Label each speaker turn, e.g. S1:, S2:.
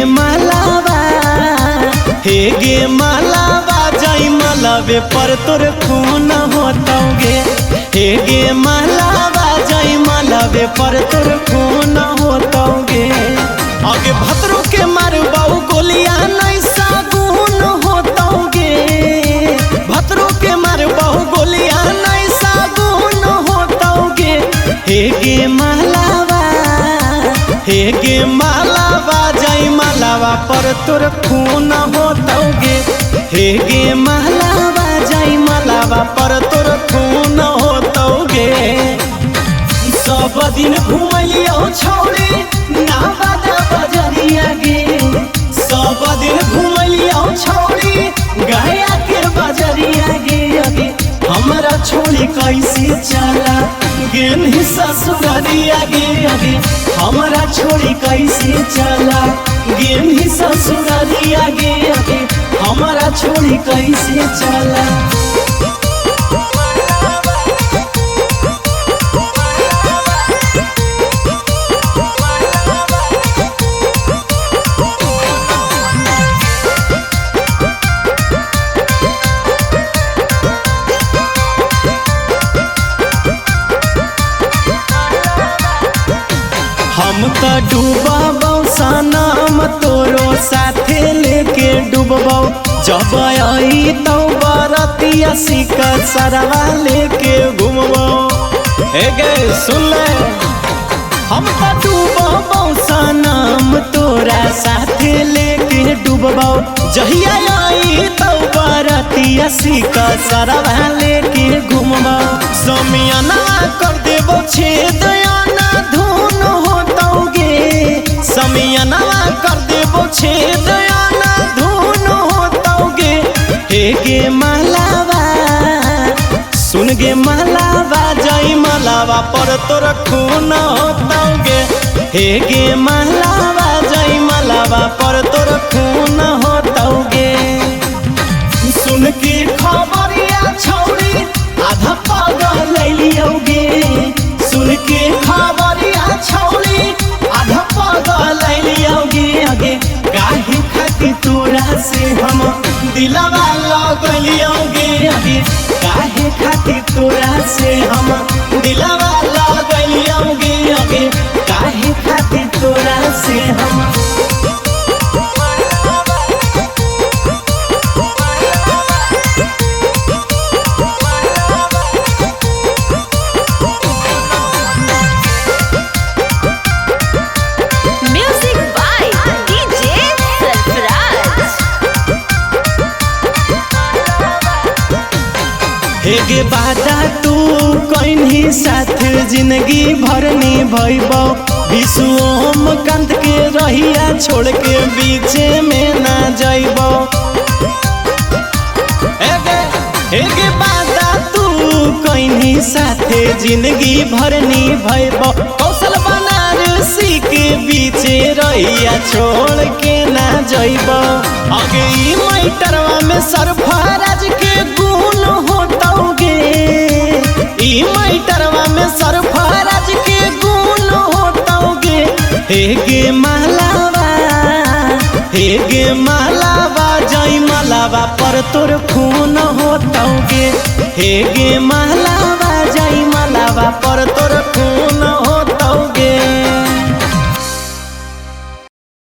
S1: गे मालावा, हे गे मालावा जाई मलावे पर तोर खून होतौगे। हे गे मालावा जाई मलावे पर तोर खून होतौगे। आगे भतरो के मारबाऊ गोलियां नहीं सागुन होतौगे। भतरो के मारबाऊ गोलियां नहीं सागुन होतौगे। हे गे मालावा, हे गे मालावा जाई मालावा पर तोर खून होतौगे। हे गे मालावा जाई मालावा पर तोर खून होतौगे। सब दिन घुमलियो छौड़ी ना बाजा बजरिया गे। सब दिन घुमलियो छौड़ी गया के बजरिया गे। हमरा छोड़ी कैसे चला गेली ससुरारिया गे। हमरा छोड़ी कैसे चला गेली ससुरारिया गे। हमरा छोड़ी कैसे चला। हम तो डूबबौ सनम तोरो साथे लेके डूबबौ। जब आई तो बरतिया शिकर सरवा लेके घूमबौ। हे गे सुन ले, हम तो डूबबौ सनम तोरा साथे लेके डूबबौ। जहिया आई तो बरतिया शिकर सरवा लेके घूमबौ। समियाना कर देबो छेद ना धुन होतौगे। समियाना कर देबो छेद ना धुन होतौगे। हे गे मालावा सुन गे मालावा जाई मालावा पर तोर खून होतौगे। हे गे मालावा जाई मालावा पर तोर खून होतौगे। सुन के खबरिया छौड़ी आधा पागल लियोगे। सुन के खबरिया छौड़ी आधा पागल लियोगे। काहे खातिर तोरा से हम दिलवा लगलियोगे। काहे खातिर तोरा से हम दिलवा लगलियोगे। काहे खातिर तोरा से हम। हे गे बाजा तू कहीं साथ जिंदगी भर निभैबौ। विश्वम कांत के रहिया छोड़ के बीचे में ना जइबौ। हे गे बाजा तू कहीं साथ जिंदगी भर निभैबौ। कौशल बनारसी के बीचे रहिया छोड़ के ना जइबौ। आगे ई मैटरवा में सरफराज के गुण होतौगे। ई मैटरवा में सरफराज के गुण होतौगे। हे गे मालावा, हे गे मालावा जाई मालावा पर तोर खून होतौगे। हे गे मालावा जाई मालावा पर तोर